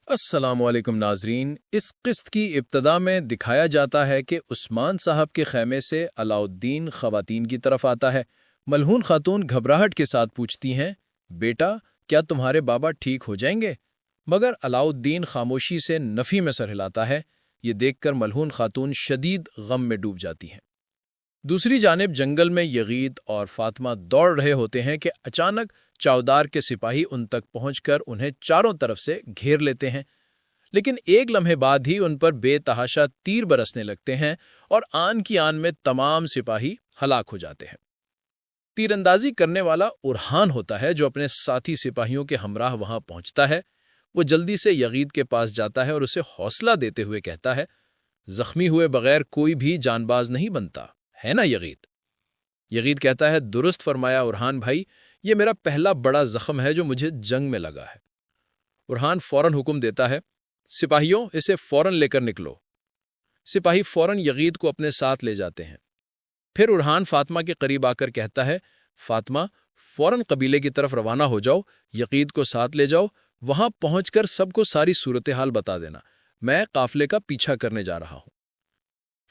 السلام علیکم ناظرین، اس قسط کی ابتدا میں دکھایا جاتا ہے کہ عثمان صاحب کے خیمے سے علاؤالدین خواتین کی طرف آتا ہے۔ ملہون خاتون گھبراہٹ کے ساتھ پوچھتی ہیں، بیٹا کیا تمہارے بابا ٹھیک ہو جائیں گے؟ مگر علاؤالدین خاموشی سے نفی میں سر ہلاتا ہے۔ یہ دیکھ کر ملہون خاتون شدید غم میں ڈوب جاتی ہیں۔ دوسری جانب جنگل میں یغید اور فاطمہ دوڑ رہے ہوتے ہیں کہ اچانک چاودار کے سپاہی ان تک پہنچ کر انہیں چاروں طرف سے گھیر لیتے ہیں، لیکن ایک لمحے بعد ہی ان پر بے تحاشا تیر برسنے لگتے ہیں اور آن کی آن میں تمام سپاہی ہلاک ہو جاتے ہیں۔ تیر اندازی کرنے والا ارحان ہوتا ہے جو اپنے ساتھی سپاہیوں کے ہمراہ وہاں پہنچتا ہے۔ وہ جلدی سے یغید کے پاس جاتا ہے اور اسے حوصلہ دیتے ہوئے کہتا ہے، زخمی ہوئے بغیر کوئی بھی جان باز نہیں بنتا ہے نا یغید؟ یغید کہتا ہے، درست فرمایا ارحان بھائی، یہ میرا پہلا بڑا زخم ہے جو مجھے جنگ میں لگا ہے۔ ارحان فوراً حکم دیتا ہے، سپاہیوں اسے فوراً لے کر نکلو۔ سپاہی فوراً یغید کو اپنے ساتھ لے جاتے ہیں۔ پھر ارحان فاطمہ کے قریب آ کر کہتا ہے، فاطمہ فوراً قبیلے کی طرف روانہ ہو جاؤ، یغید کو ساتھ لے جاؤ، وہاں پہنچ کر سب کو ساری صورتحال بتا دینا، میں قافلے کا پیچھا کرنے جا رہا ہوں۔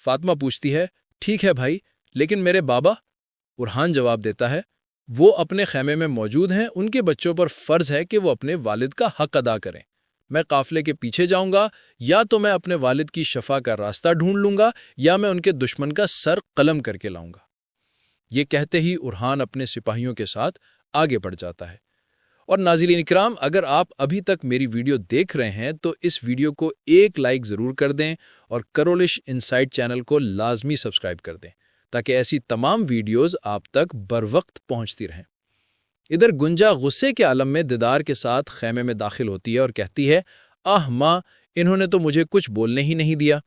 فاطمہ پوچھتی ہے، ٹھیک ہے بھائی، لیکن میرے بابا؟ ارحان جواب دیتا ہے، وہ اپنے خیمے میں موجود ہیں، ان کے بچوں پر فرض ہے کہ وہ اپنے والد کا حق ادا کریں۔ میں قافلے کے پیچھے جاؤں گا، یا تو میں اپنے والد کی شفا کا راستہ ڈھونڈ لوں گا یا میں ان کے دشمن کا سر قلم کر کے لاؤں گا۔ یہ کہتے ہی ارحان اپنے سپاہیوں کے ساتھ آگے بڑھ جاتا ہے۔ اور ناظرین اکرام، اگر آپ ابھی تک میری ویڈیو دیکھ رہے ہیں تو اس ویڈیو کو ایک لائک ضرور کر دیں اور کرولش انسائٹ چینل کو لازمی سبسکرائب کر دیں تاکہ ایسی تمام ویڈیوز آپ تک بروقت پہنچتی رہیں۔ ادھر گنجا غصے کے عالم میں دیدار کے ساتھ خیمے میں داخل ہوتی ہے اور کہتی ہے، آہ ماں، انہوں نے تو مجھے کچھ بولنے ہی نہیں دیا۔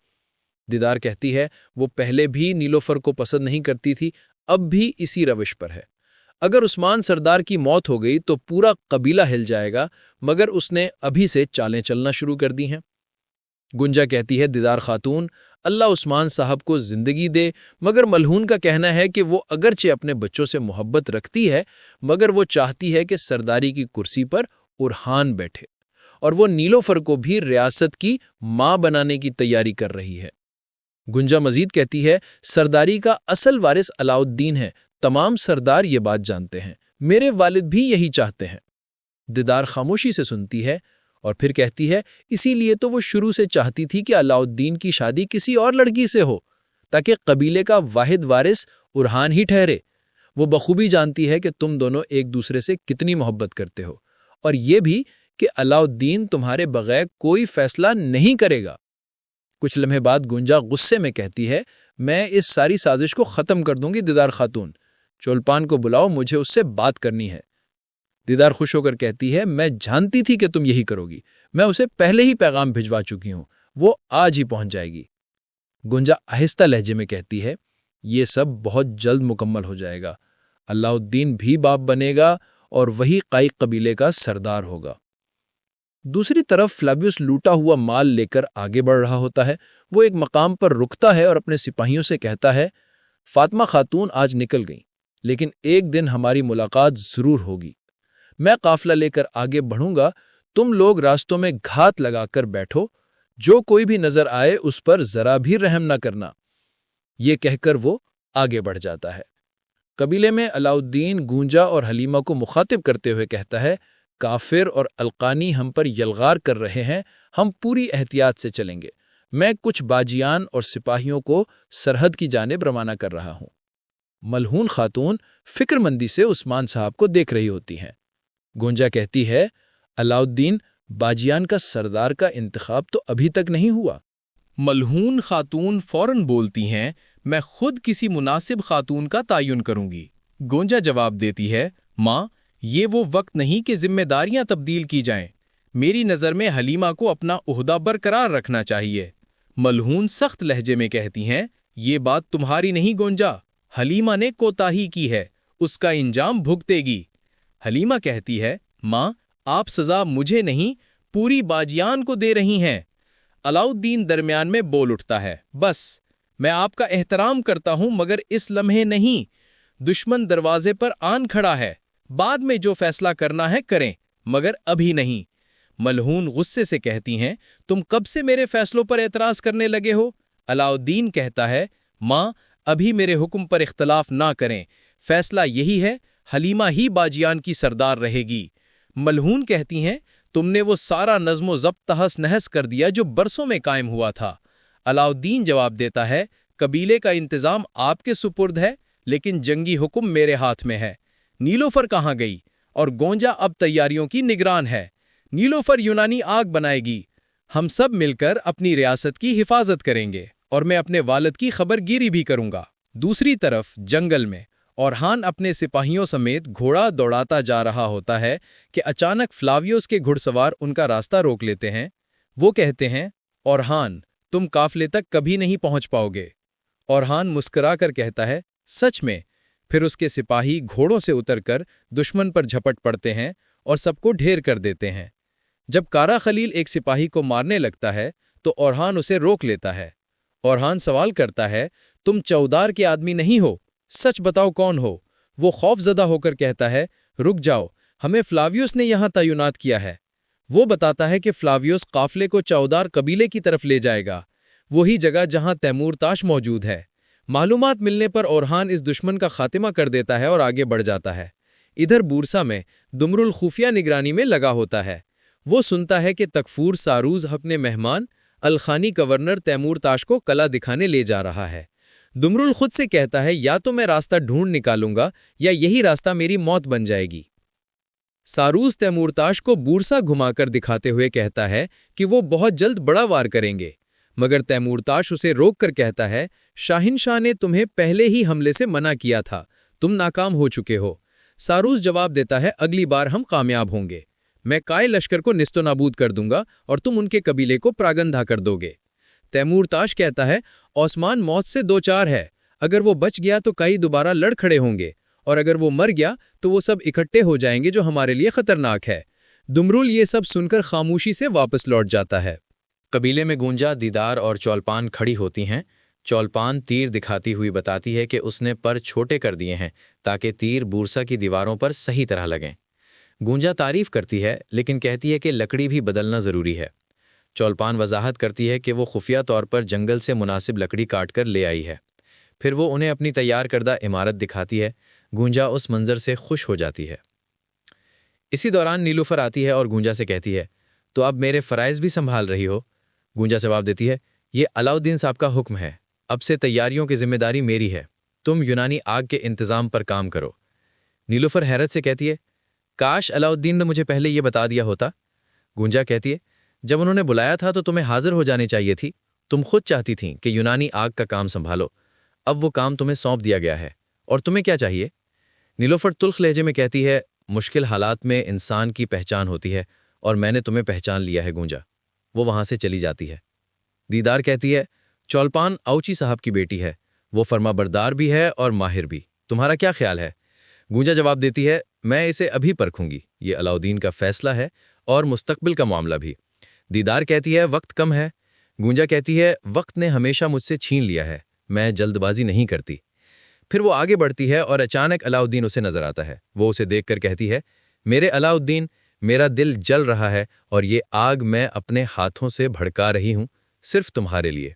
دیدار کہتی ہے، وہ پہلے بھی نیلوفر کو پسند نہیں کرتی تھی، اب بھی اسی روش پر ہے۔ اگر عثمان سردار کی موت ہو گئی تو پورا قبیلہ ہل جائے گا، مگر اس نے ابھی سے چالیں چلنا شروع کر دی ہیں۔ گنجا کہتی ہے، دیدار خاتون، اللہ عثمان صاحب کو زندگی دے، مگر ملہون کا کہنا ہے کہ وہ اگرچہ اپنے بچوں سے محبت رکھتی ہے، مگر وہ چاہتی ہے کہ سرداری کی کرسی پر ارحان بیٹھے، اور وہ نیلوفر کو بھی ریاست کی ماں بنانے کی تیاری کر رہی ہے۔ گنجا مزید کہتی ہے، سرداری کا اصل وارث علاؤالدین ہے، تمام سردار یہ بات جانتے ہیں، میرے والد بھی یہی چاہتے ہیں۔ دیدار خاموشی سے سنتی ہے اور پھر کہتی ہے، اسی لیے تو وہ شروع سے چاہتی تھی کہ علاؤالدین کی شادی کسی اور لڑکی سے ہو تاکہ قبیلے کا واحد وارث ارحان ہی ٹھہرے۔ وہ بخوبی جانتی ہے کہ تم دونوں ایک دوسرے سے کتنی محبت کرتے ہو، اور یہ بھی کہ علاؤالدین تمہارے بغیر کوئی فیصلہ نہیں کرے گا۔ کچھ لمحے بعد گنجا غصے میں کہتی ہے، میں اس ساری سازش کو ختم کر دوں گی دیدار خاتون، چولپان کو بلاؤ، مجھے اس سے بات کرنی ہے۔ دیدار خوش ہو کر کہتی ہے، میں جانتی تھی کہ تم یہی کرو گی، میں اسے پہلے ہی پیغام بھجوا چکی ہوں، وہ آج ہی پہنچ جائے گی۔ گنجا آہستہ لہجے میں کہتی ہے، یہ سب بہت جلد مکمل ہو جائے گا، علاؤالدین بھی باپ بنے گا اور وہی قائق قبیلے کا سردار ہوگا۔ دوسری طرف فلاویوس لوٹا ہوا مال لے کر آگے بڑھ رہا ہوتا ہے۔ وہ ایک مقام پر رکتا ہے اور اپنے سپاہیوں سے کہتا ہے، فاطمہ خاتون آج نکل گئیں، لیکن ایک دن ہماری ملاقات ضرور ہوگی۔ میں قافلہ لے کر آگے بڑھوں گا، تم لوگ راستوں میں گھات لگا کر بیٹھو، جو کوئی بھی نظر آئے اس پر ذرا بھی رحم نہ کرنا۔ یہ کہہ کر وہ آگے بڑھ جاتا ہے۔ قبیلے میں علاؤالدین گونجا اور حلیمہ کو مخاطب کرتے ہوئے کہتا ہے، کافر اور القانی ہم پر یلغار کر رہے ہیں، ہم پوری احتیاط سے چلیں گے۔ میں کچھ باجیان اور سپاہیوں کو سرحد کی جانب روانہ کر رہا ہوں۔ ملہون خاتون فکر مندی سے عثمان صاحب کو دیکھ رہی ہوتی ہیں۔ گونجا کہتی ہے، علاؤالدین، باجیان کا سردار کا انتخاب تو ابھی تک نہیں ہوا۔ ملہون خاتون فوراً بولتی ہیں، میں خود کسی مناسب خاتون کا تعین کروں گی۔ گونجا جواب دیتی ہے، ماں، یہ وہ وقت نہیں کہ ذمہ داریاں تبدیل کی جائیں، میری نظر میں حلیمہ کو اپنا عہدہ برقرار رکھنا چاہیے۔ ملہون سخت لہجے میں کہتی ہیں، یہ بات تمہاری نہیں گونجا، حلیمہ نے کوتاہی کی ہے، اس کا انجام بھگتے گی۔ حلیمہ کہتی ہے، ماں، آپ سزا مجھے نہیں پوری باجیان کو دے رہی ہیں۔ علاؤالدین درمیان میں بول اٹھتا ہے، بس، میں آپ کا احترام کرتا ہوں مگر اس لمحے نہیں، دشمن دروازے پر آن کھڑا ہے، بعد میں جو فیصلہ کرنا ہے کریں، مگر ابھی نہیں۔ ملہون غصے سے کہتی ہیں، تم کب سے میرے فیصلوں پر اعتراض کرنے لگے ہو؟ علاؤالدین کہتا ہے، ماں ابھی میرے حکم پر اختلاف نہ کریں، فیصلہ یہی ہے، حلیمہ ہی باجیان کی سردار رہے گی۔ ملہون کہتی ہیں، تم نے وہ سارا نظم و ضبط تہس نہس کر دیا جو برسوں میں قائم ہوا تھا۔ علاؤالدین جواب دیتا ہے، قبیلے کا انتظام آپ کے سپرد ہے، لیکن جنگی حکم میرے ہاتھ میں ہے۔ نیلوفر کہاں گئی؟ اور گونجا اب تیاریوں کی نگران ہے۔ نیلوفر یونانی آگ بنائے گی۔ ہم سب مل کر اپنی ریاست کی حفاظت کریں گے، اور میں اپنے والد کی خبر گیری بھی کروں گا۔ دوسری طرف جنگل میں اورہان اپنے سپاہیوں سمیت گھوڑا دوڑاتا جا رہا ہوتا ہے کہ اچانک فلاویوس کے گھڑ سوار ان کا راستہ روک لیتے ہیں۔ وہ کہتے ہیں، اورہان تم قافلے تک کبھی نہیں پہنچ پاؤ گے۔ اورہان مسکرا کر کہتا ہے، سچ میں؟ پھر اس کے سپاہی گھوڑوں سے اتر کر دشمن پر جھپٹ پڑتے ہیں اور سب کو ڈھیر کر دیتے ہیں۔ جب کارا خلیل ایک سپاہی کو مارنے لگتا ہے تو اورہان اسے روک لیتا ہے۔ اورہان سوال کرتا ہے، تم چودار کے آدمی نہیں ہو، سچ بتاؤ کون ہو؟ وہ خوف زدہ ہو کر کہتا ہے، رک جاؤ، ہمیں فلاویوس نے یہاں تعینات کیا ہے۔ وہ بتاتا ہے کہ فلاویوس قافلے کو چودار قبیلے کی طرف لے جائے گا، وہی جگہ جہاں تیمور تاش موجود ہے۔ معلومات ملنے پر اورہان اس دشمن کا خاتمہ کر دیتا ہے اور آگے بڑھ جاتا ہے۔ ادھر بورسا میں دمرل خفیہ نگرانی میں لگا ہوتا ہے۔ وہ سنتا ہے کہ تکفور ساروز اپنے مہمان الخانی گورنر تیمور تاش کو قلعہ دکھانے لے جا رہا ہے۔ دمرل خود سے کہتا ہے، یا تو میں راستہ ڈھونڈ نکالوں گا یا یہی راستہ میری موت بن جائے گی۔ ساروز تیمور تاش کو بورسا گھما کر دکھاتے ہوئے کہتا ہے کہ وہ بہت جلد بڑا وار کریں گے، مگر تیمور تاش اسے روک کر کہتا ہے، شاہنشاہ نے تمہیں پہلے ہی حملے سے منع کیا تھا، تم ناکام ہو چکے ہو۔ ساروز جواب دیتا ہے، اگلی بار ہم کامیاب ہوں گے، میں کائے لشکر کو نیست و نابود کر دوں گا اور تم ان کے قبیلے کو پراگندہ کر دو گے۔ تیمور تاش کہتا ہے، عثمان موت سے دو چار ہے، اگر وہ بچ گیا تو کئی دوبارہ لڑ کھڑے ہوں گے، اور اگر وہ مر گیا تو وہ سب اکٹھے ہو جائیں گے جو ہمارے لیے خطرناک ہے۔ دمرل یہ سب سن کر خاموشی سے واپس لوٹ جاتا ہے۔ قبیلے میں گونجا، دیدار اور چولپان کھڑی ہوتی ہیں۔ چولپان تیر دکھاتی ہوئی بتاتی ہے کہ اس نے پر چھوٹے کر دیے ہیں تاکہ تیر بورسا کی دیواروں پر صحیح طرح لگیں۔ گونجا تعریف کرتی ہے لیکن کہتی ہے کہ لکڑی بھی بدلنا ضروری ہے۔ چولپان وضاحت کرتی ہے کہ وہ خفیہ طور پر جنگل سے مناسب لکڑی کاٹ کر لے آئی ہے۔ پھر وہ انہیں اپنی تیار کردہ عمارت دکھاتی ہے۔ گونجا اس منظر سے خوش ہو جاتی ہے۔ اسی دوران نیلوفر آتی ہے اور گونجا سے کہتی ہے، تو اب میرے فرائض بھی سنبھال رہی ہو؟ گونجا جواب دیتی ہے، یہ علاؤالدین صاحب کا حکم ہے، اب سے تیاریوں کی ذمہ داری میری ہے، تم یونانی آگ کے انتظام پر کام کرو۔ نیلوفر حیرت سے کہتی ہے، کاش علاؤالدین نے مجھے پہلے یہ بتا دیا ہوتا۔ گونجا کہتی ہے، جب انہوں نے بلایا تھا تو تمہیں حاضر ہو جانی چاہیے تھی، تم خود چاہتی تھیں کہ یونانی آگ کا کام سنبھالو، اب وہ کام تمہیں سونپ دیا گیا ہے، اور تمہیں کیا چاہیے؟ نیلوفر تلخ لہجے میں کہتی ہے، مشکل حالات میں انسان کی پہچان ہوتی ہے اور میں نے تمہیں پہچان لیا ہے گونجا۔ وہ وہاں سے چلی جاتی ہے۔ دیدار کہتی ہے، چولپان اوچی صاحب کی بیٹی ہے، وہ فرما بردار بھی ہے اور ماہر بھی، تمہارا کیا خیال ہے؟ گونجا جواب دیتی ہے، میں اسے ابھی پرکھوں گی، یہ علاؤالدین کا فیصلہ ہے اور مستقبل کا معاملہ بھی۔ دیدار کہتی ہے، وقت کم ہے۔ گونجا کہتی ہے، وقت نے ہمیشہ مجھ سے چھین لیا ہے، میں جلد بازی نہیں کرتی۔ پھر وہ آگے بڑھتی ہے اور اچانک علاؤالدین اسے نظر آتا ہے۔ وہ اسے دیکھ کر کہتی ہے، میرے علاؤالدین، میرا دل جل رہا ہے اور یہ آگ میں اپنے ہاتھوں سے بھڑکا رہی ہوں، صرف تمہارے لیے۔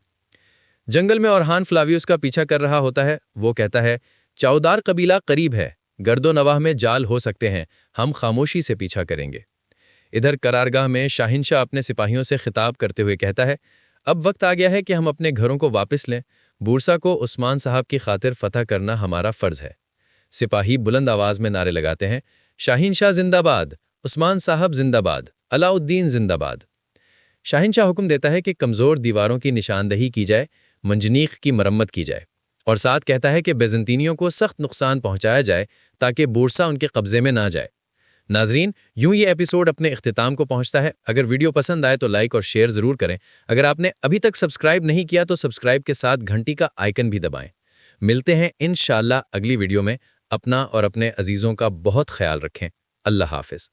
جنگل میں اورہان فلاویوس کا پیچھا کر رہا ہوتا ہے۔ وہ کہتا ہے، چودار قبیلہ قریب ہے، گرد و نواح میں جال ہو سکتے ہیں، ہم خاموشی سے پیچھا کریں گے۔ ادھر قرارگاہ میں شاہنشاہ اپنے سپاہیوں سے خطاب کرتے ہوئے کہتا ہے، اب وقت آ گیا ہے کہ ہم اپنے گھروں کو واپس لیں، بورسا کو عثمان صاحب کی خاطر فتح کرنا ہمارا فرض ہے۔ سپاہی بلند آواز میں نعرے لگاتے ہیں، شاہنشاہ زندہ باد، عثمان صاحب زندہ باد، علاؤالدین زندہ باد۔ شاہنشاہ حکم دیتا ہے کہ کمزور دیواروں کی نشاندہی کی جائے، منجنیق کی مرمت کی جائے، اور ساتھ کہتا ہے کہ بیزنطینیوں کو سخت نقصان پہنچایا جائے تاکہ بورسا ان کے قبضے میں نہ جائے۔ ناظرین، یوں یہ ایپیسوڈ اپنے اختتام کو پہنچتا ہے۔ اگر ویڈیو پسند آئے تو لائک اور شیئر ضرور کریں۔ اگر آپ نے ابھی تک سبسکرائب نہیں کیا تو سبسکرائب کے ساتھ گھنٹی کا آئیکن بھی دبائیں۔ ملتے ہیں انشاءاللہ اگلی ویڈیو میں۔ اپنا اور اپنے عزیزوں کا بہت خیال رکھیں۔ اللہ حافظ۔